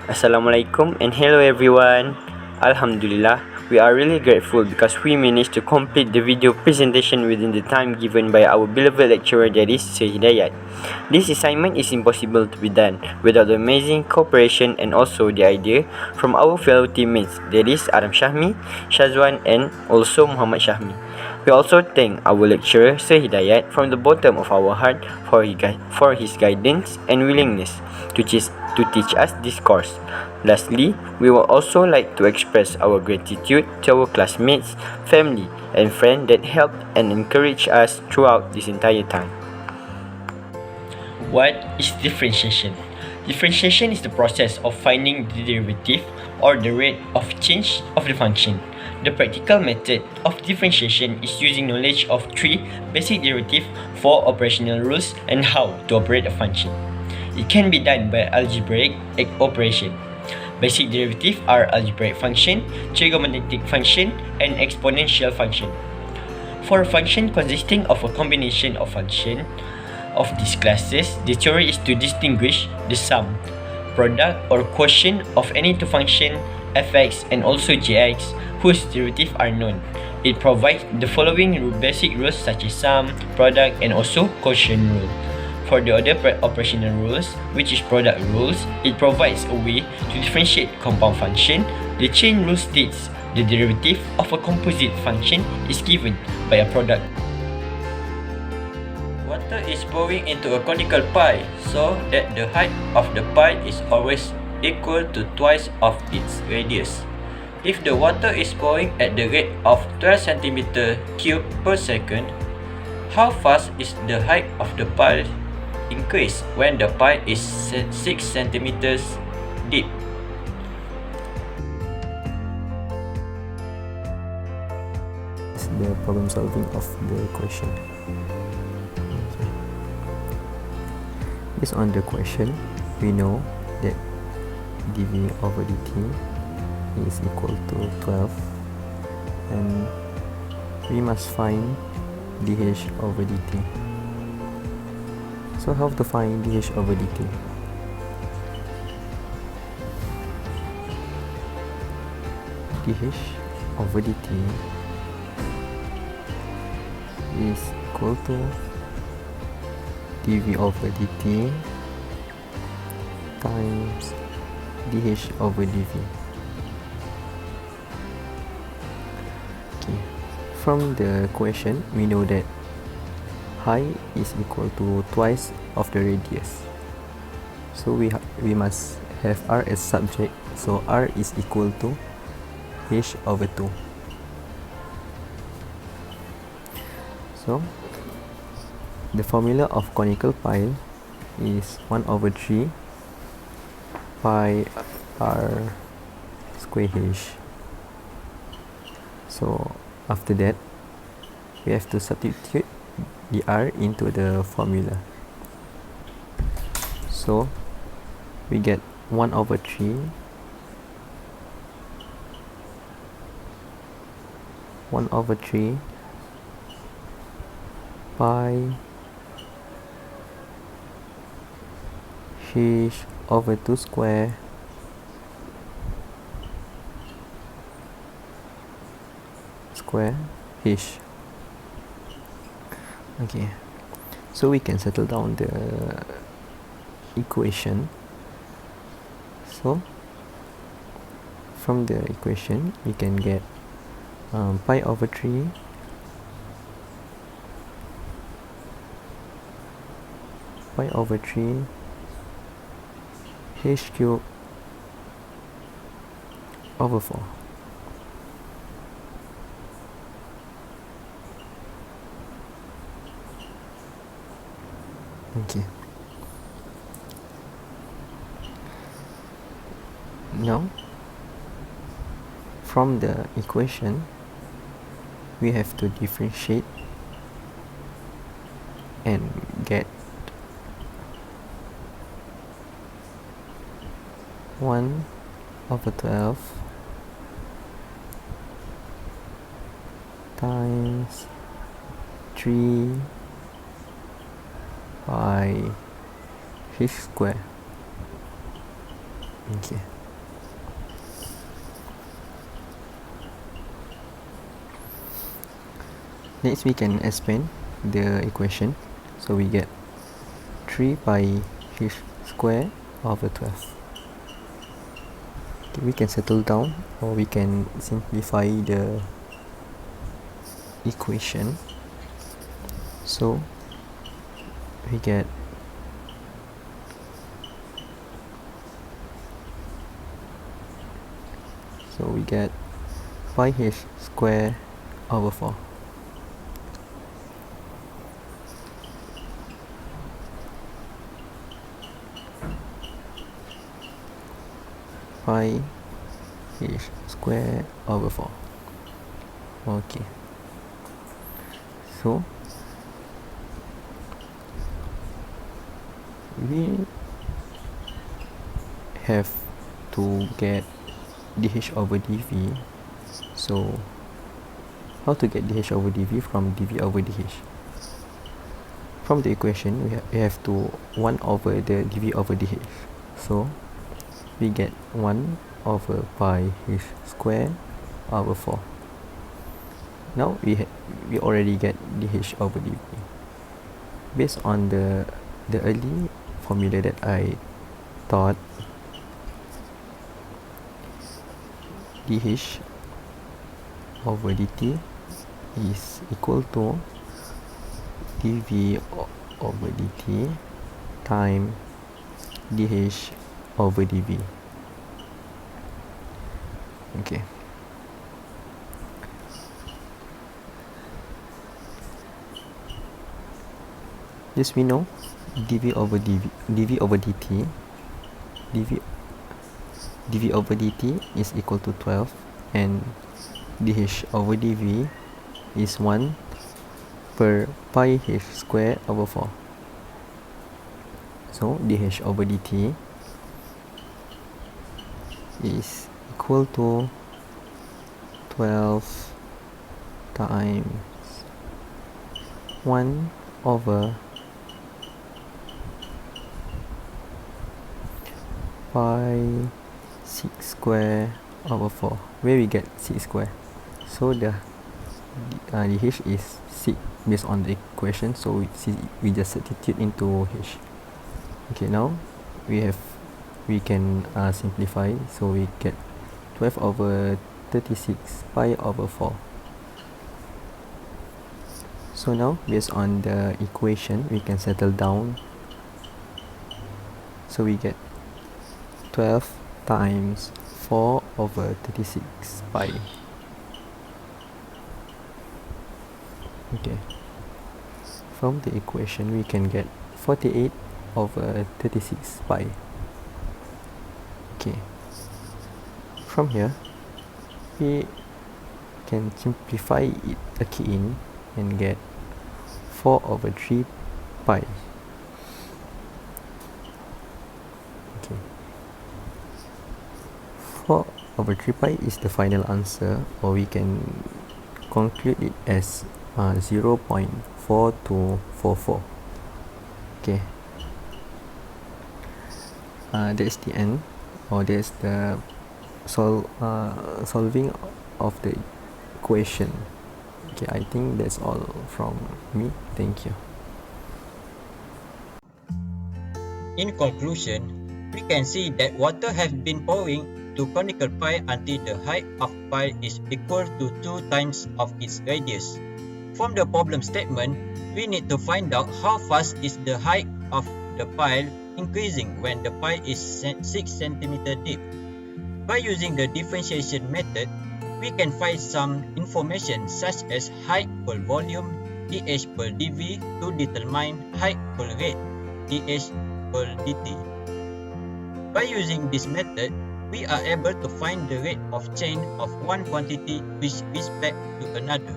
Assalamualaikum and hello everyone. Alhamdulillah, we are really grateful because we managed to complete the video presentation within the time given by our beloved lecturer, that is Sir Hidayat. This assignment is impossible to be done without the amazing cooperation and also the idea from our fellow teammates, that is Adam Shahmi, Shazwan and also Muhammad Shahmi. We also thank our lecturer Sir Hidayat from the bottom of our heart for his guidance and willingness to teach us this course. Lastly, we would also like to express our gratitude to our classmates, family, and friends that helped and encouraged us throughout this entire time. What is differentiation? Differentiation is the process of finding the derivative or the rate of change of the function. The practical method of differentiation is using knowledge of three basic derivatives, four operational rules, and how to operate a function. It can be done by algebraic operation. Basic derivatives are algebraic function, trigonometric function, and exponential function. For a function consisting of a combination of functions of these classes, the theory is to distinguish the sum, product, or quotient of any two functions fx and also gx whose derivatives are known. It provides the following basic rules such as sum, product, and also quotient rule. For the other operational rules, which is product rules, it provides a way to differentiate compound function. The chain rule states the derivative of a composite function is given by a product. Water is pouring into a conical pie so that the height of the pie is always equal to twice of its radius. If the water is pouring at the rate of 12 cm³ per second, how fast is the height of the pie increase when the pie is 6 cm deep? The problem solving of the question. Based on the question, we know that dv over dt is equal to 12, and we must find dh over dt. So how to find dh over dt? dh over dt is equal to dv over dt times dh over dv. Okay. From the question, we know that height is equal to twice of the radius. So we must have r as subject. So r is equal to h over 2. So the formula of conical pile is 1 over 3 pi r square h. So after that, we have to substitute the r into the formula. So we get 1 over 3 pi h over 2 square h. Okay, so we can settle down the equation. So from the equation, we can get pi over 3 h cube over 4. Okay. Now, from the equation, we have to differentiate and get 1 over 12 times 3 pi h square. Okay. Next, we can expand the equation. So we get 3 pi h square over 12. Okay, we can settle down, or we can simplify the equation. So we get pi h square over 4. Pi h square over 4. Okay, so we have to get dh over dv. So how to get dh over dv from dv over dh? From the equation, we have to 1 over the dv over dh. So we get 1 over pi h square over 4. Now we already get dh over dv. Based on the early formula that I taught, dh over dt is equal to dv over dt times dh over dv. Okay. This we know dv over dt is equal to 12, and dh over dv is 1 per pi h square over 4. So dh over dt is equal to 12 times 1 over pi 6 square over 4. Where we get 6 square? So the dh is 6 based on the equation, so we just substitute into h. Okay, now we can simplify, so we get 12 over 36 pi over 4. So now, based on the equation, we can settle down. So we get 12 times 4 over 36 pi. Okay. From the equation, we can get 48 over 36 pi. Okay. From here, we can simplify it again and get 4 over 3 pi. Okay. 4 over 3 pi is the final answer, or we can conclude it as 0.4244. Okay. That's the end, or that's the solving of the equation. Okay, I think that's all from me. Thank you. In conclusion, we can see that water has been pouring to conical pipe until the height of pipe is equal to 2 times of its radius. From the problem statement, we need to find out how fast is the height of the pipe increasing when the pipe is 6 cm deep. By using the differentiation method, we can find some information such as height per volume, dH per dV, to determine height per rate, dH per dt. By using this method, we are able to find the rate of change of one quantity with respect to another.